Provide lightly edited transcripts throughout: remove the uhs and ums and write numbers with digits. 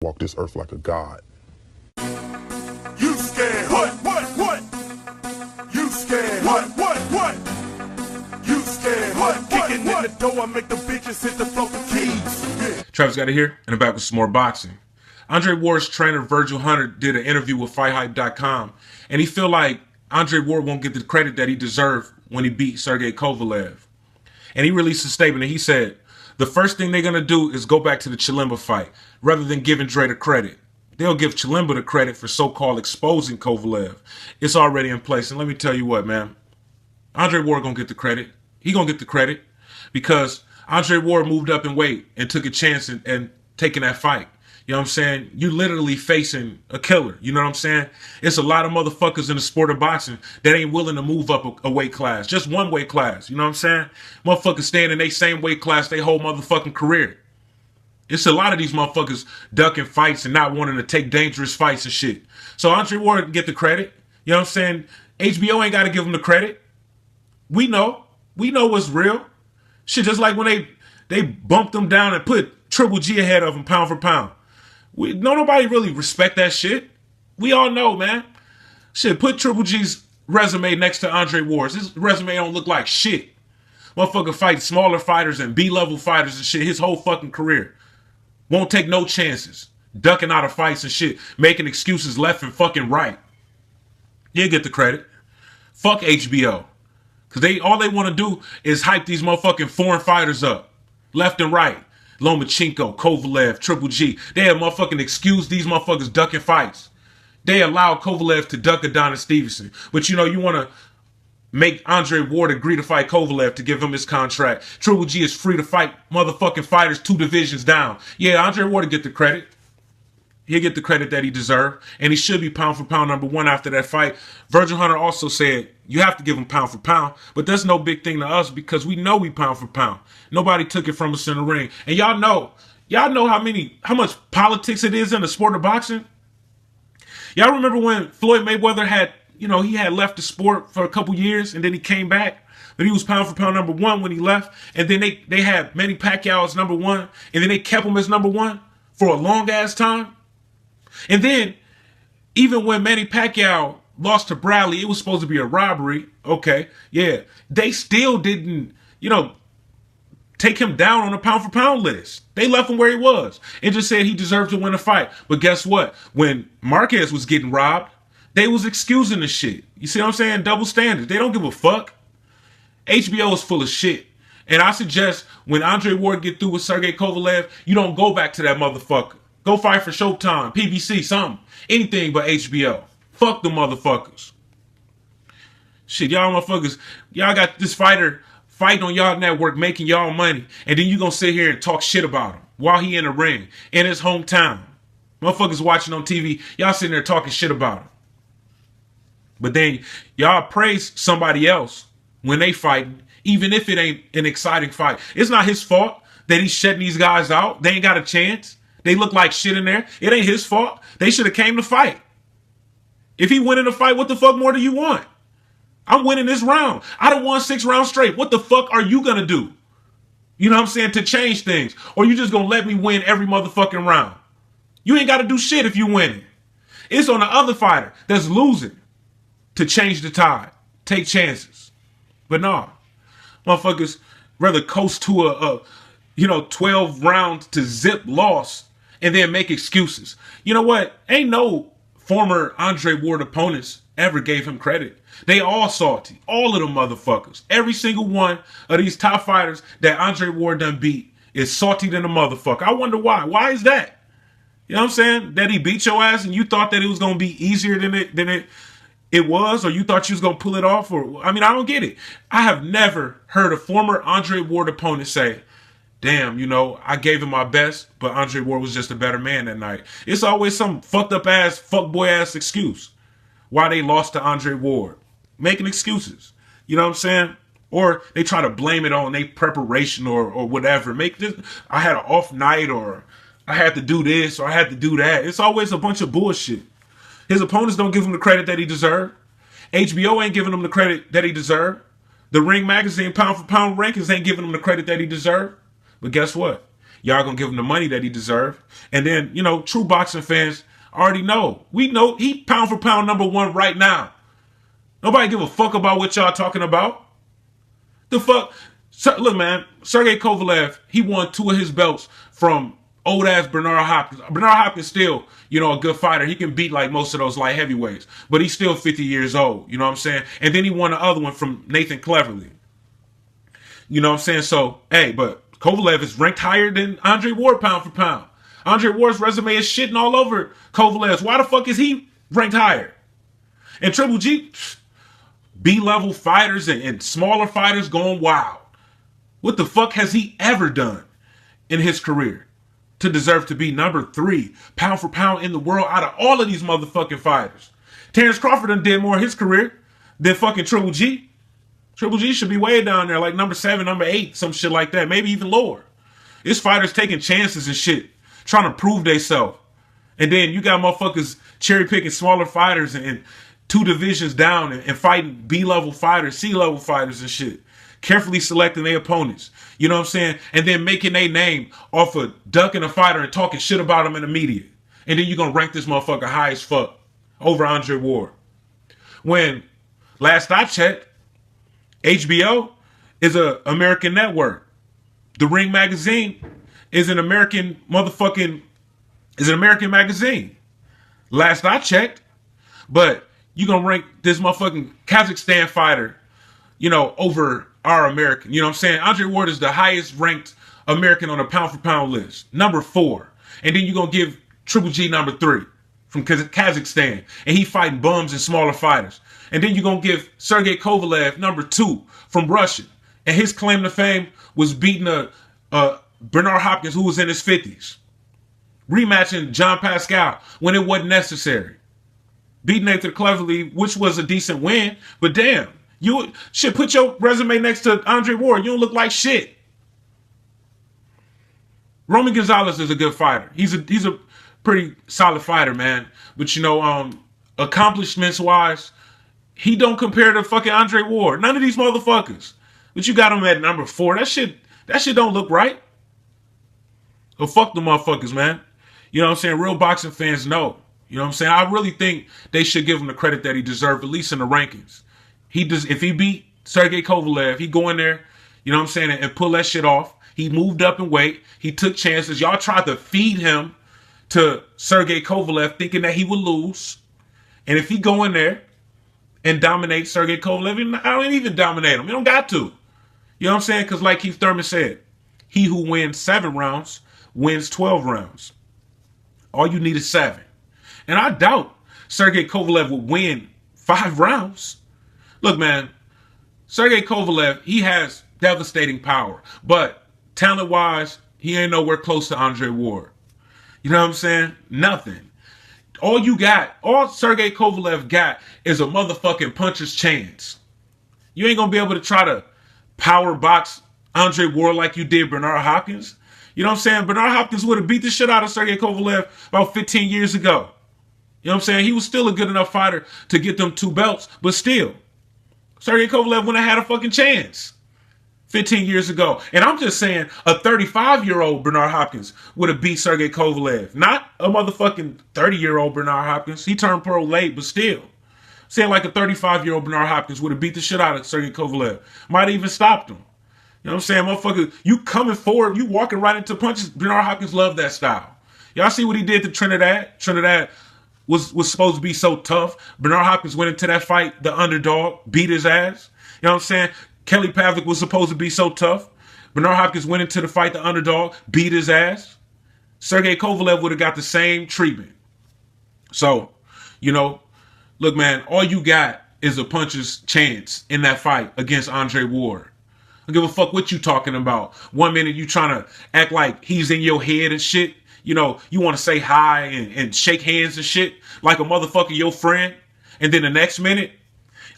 walk this earth like a god. You scared? What? You scared? What? You scared? What? Kicking in the door, I make the bitches hit the floor for keys. Yeah. Travis got it here, and I'm back with some more boxing. Andre Ward's trainer, Virgil Hunter, did an interview with FightHype.com, and he feel like Andre Ward won't get the credit that he deserved when he beat Sergey Kovalev. And he released a statement, and he said, the first thing they're going to do is go back to the Chilemba fight, rather than giving Dre the credit. They'll give Chilemba the credit for so-called exposing Kovalev. It's already in place, and let me tell you what, man. Andre Ward going to get the credit. He going to get the credit because Andre Ward moved up in weight and took a chance and taking that fight. You know what I'm saying? You literally facing a killer. You know what I'm saying? It's a lot of motherfuckers in the sport of boxing that ain't willing to move up a weight class. Just one weight class. You know what I'm saying? Motherfuckers staying in their same weight class their whole motherfucking career. It's a lot of these motherfuckers ducking fights and not wanting to take dangerous fights and shit. So Andre Ward can get the credit. You know what I'm saying? HBO ain't got to give him the credit. We know. We know what's real. Shit, just like when they bumped him down and put Triple G ahead of him pound for pound. Nobody really respect that shit. We all know, man. Shit, put Triple G's resume next to Andre Ward's. His resume don't look like shit. Motherfucker fight smaller fighters and B-level fighters and shit his whole fucking career. Won't take no chances. Ducking out of fights and shit. Making excuses left and fucking right. He'll get the credit. Fuck HBO. Because all they want to do is hype these motherfucking foreign fighters up. Left and right. Lomachenko, Kovalev, Triple G. They have motherfucking excused these motherfuckers ducking fights. They allow Kovalev to duck Adonis Stevenson. But you know, you want to make Andre Ward agree to fight Kovalev to give him his contract. Triple G is free to fight motherfucking fighters 2 divisions down. Yeah, Andre Ward will get the credit. He'll get the credit that he deserved. And he should be pound for pound #1 after that fight. Virgil Hunter also said, you have to give him pound for pound. But that's no big thing to us because we know we pound for pound. Nobody took it from us in the ring. And y'all know how much politics it is in the sport of boxing? Y'all remember when Floyd Mayweather had, he had left the sport for a couple years and then he came back? But he was pound for pound #1 when he left. And then they had Manny Pacquiao as #1. And then they kept him as #1 for a long ass time. And then, even when Manny Pacquiao lost to Bradley, it was supposed to be a robbery. Okay, yeah. They still didn't, take him down on the pound-for-pound list. They left him where he was and just said he deserved to win a fight. But guess what? When Marquez was getting robbed, they was excusing the shit. You see what I'm saying? Double standards. They don't give a fuck. HBO is full of shit. And I suggest when Andre Ward get through with Sergey Kovalev, you don't go back to that motherfucker. Go fight for Showtime, PBC, something. Anything but HBO. Fuck them motherfuckers. Shit, y'all motherfuckers, y'all got this fighter fighting on y'all network, making y'all money, and then you gonna sit here and talk shit about him while he in the ring, in his hometown. Motherfuckers watching on TV, y'all sitting there talking shit about him. But then y'all praise somebody else when they fighting, even if it ain't an exciting fight. It's not his fault that he's shutting these guys out. They ain't got a chance. They look like shit in there. It ain't his fault. They should have came to fight. If he win in the fight, what the fuck more do you want? I'm winning this round. I done won 6 rounds straight. What the fuck are you gonna do? You know what I'm saying? To change things. Or you just gonna let me win every motherfucking round? You ain't gotta do shit if you winning. It's on the other fighter that's losing to change the tide. Take chances. But nah. Motherfuckers rather coast to a 12 rounds to zip loss and then make excuses. You know what? Ain't no former Andre Ward opponents ever gave him credit. They all salty. All of them motherfuckers. Every single one of these top fighters that Andre Ward done beat is salty than a motherfucker. I wonder why. Why is that? You know what I'm saying? That he beat your ass and you thought that it was going to be easier than it was, or you thought you was going to pull it off? I don't get it. I have never heard a former Andre Ward opponent say, damn, I gave him my best, but Andre Ward was just a better man that night. It's always some fucked up ass, fuckboy ass excuse why they lost to Andre Ward. Making excuses. You know what I'm saying? Or they try to blame it on their preparation or whatever. I had an off night, or I had to do this, or I had to do that. It's always a bunch of bullshit. His opponents don't give him the credit that he deserved. HBO ain't giving him the credit that he deserved. The Ring Magazine pound for pound rankings ain't giving him the credit that he deserved. But guess what? Y'all gonna give him the money that he deserved. And then, you know, true boxing fans already know. We know he pound for pound #1 right now. Nobody give a fuck about what y'all talking about. The fuck? Look, man, Sergey Kovalev, he won 2 of his belts from old-ass Bernard Hopkins. Bernard Hopkins still, you know, a good fighter. He can beat, like, most of those light heavyweights. But he's still 50 years old, you know what I'm saying? And then he won the other one from Nathan Cleverly. You know what I'm saying? So, hey, but Kovalev is ranked higher than Andre Ward pound for pound. Andre Ward's resume is shitting all over Kovalev's. Why the fuck is he ranked higher? And Triple G, B-level fighters and smaller fighters going wild. What the fuck has he ever done in his career to deserve to be #3 pound for pound in the world out of all of these motherfucking fighters? Terrence Crawford done did more in his career than fucking Triple G. Triple G should be way down there, like #7, #8, some shit like that, maybe even lower. This fighters taking chances and shit, trying to prove theyself. And then you got motherfuckers cherry picking smaller fighters and 2 divisions down and fighting B-level fighters, C-level fighters and shit. Carefully selecting their opponents. You know what I'm saying? And then making their name off of ducking a fighter and talking shit about him in the media. And then you're going to rank this motherfucker high as fuck over Andre Ward. When last I checked, HBO is an American network. The Ring magazine is an American magazine. Last I checked. But you going to rank this motherfucking Kazakhstan fighter, you know, over our American. You know what I'm saying? Andre Ward is the highest ranked American on the pound for pound list. #4. And then you're going to give Triple G #3 from Kazakhstan. And he fighting bums and smaller fighters. And then you're going to give Sergey Kovalev #2 from Russia. And his claim to fame was beating Bernard Hopkins, who was in his 50s. Rematching John Pascal when it wasn't necessary. Beating Nathan Cleverly, which was a decent win. But damn. You should put your resume next to Andre Ward. You don't look like shit. Roman Gonzalez is a good fighter. He's a pretty solid fighter, man. But you know, accomplishments wise, he don't compare to fucking Andre Ward. None of these motherfuckers. But you got him at #4. That shit don't look right. So fuck the motherfuckers, man. You know what I'm saying? Real boxing fans know. You know what I'm saying? I really think they should give him the credit that he deserved, at least in the rankings. If he beat Sergey Kovalev, he go in there, you know what I'm saying, and pull that shit off. He moved up in weight. He took chances. Y'all tried to feed him to Sergey Kovalev thinking that he would lose. And if he go in there and dominate Sergey Kovalev, I don't even dominate him. You don't got to. You know what I'm saying? Because like Keith Thurman said, he who wins 7 rounds wins 12 rounds. All you need is 7. And I doubt Sergey Kovalev would win 5 rounds. Look, man, Sergey Kovalev, he has devastating power. But talent-wise, he ain't nowhere close to Andre Ward. You know what I'm saying? Nothing. All Sergey Kovalev got is a motherfucking puncher's chance. You ain't going to be able to try to power box Andre Ward like you did Bernard Hopkins. You know what I'm saying? Bernard Hopkins would have beat the shit out of Sergey Kovalev about 15 years ago. You know what I'm saying? He was still a good enough fighter to get them 2 belts, but still. Sergey Kovalev wouldn't have had a fucking chance 15 years ago. And I'm just saying a 35-year-old Bernard Hopkins would have beat Sergey Kovalev. Not a motherfucking 30-year-old Bernard Hopkins. He turned pro late, but still. Saying like a 35-year-old Bernard Hopkins would have beat the shit out of Sergey Kovalev. Might have even stopped him. You know what I'm saying? Motherfucker, you coming forward, you walking right into punches. Bernard Hopkins loved that style. Y'all see what he did to Trinidad? Trinidad was supposed to be so tough. Bernard Hopkins went into that fight, the underdog, beat his ass. You know what I'm saying? Kelly Pavlik was supposed to be so tough. Bernard Hopkins went into the fight, the underdog, beat his ass. Sergey Kovalev would have got the same treatment. So, you know, look, man, all you got is a puncher's chance in that fight against Andre Ward. I don't give a fuck what you talking about. 1 minute you trying to act like he's in your head and shit. You know, you want to say hi and shake hands and shit like a motherfucker, your friend. And then the next minute,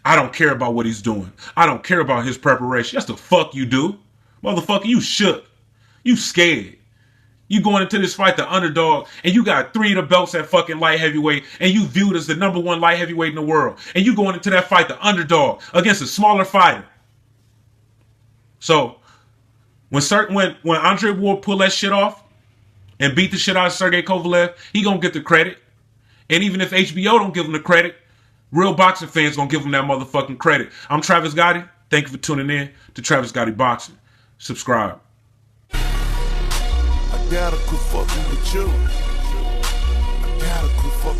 I don't care about what he's doing. I don't care about his preparation. That's the fuck you do. Motherfucker, you shook. You scared. You going into this fight, the underdog, and you got 3 of the belts at fucking light heavyweight, and you viewed as the #1 light heavyweight in the world. And you going into that fight, the underdog, against a smaller fighter. So, When Andre Ward pull that shit off and beat the shit out of Sergey Kovalev, he gonna get the credit. And even if HBO don't give him the credit, real boxing fans gonna give him that motherfucking credit. I'm Travis Gotti. Thank you for tuning in to Travis Gotti Boxing. Subscribe. I gotta quit fucking with you. I gotta quit fucking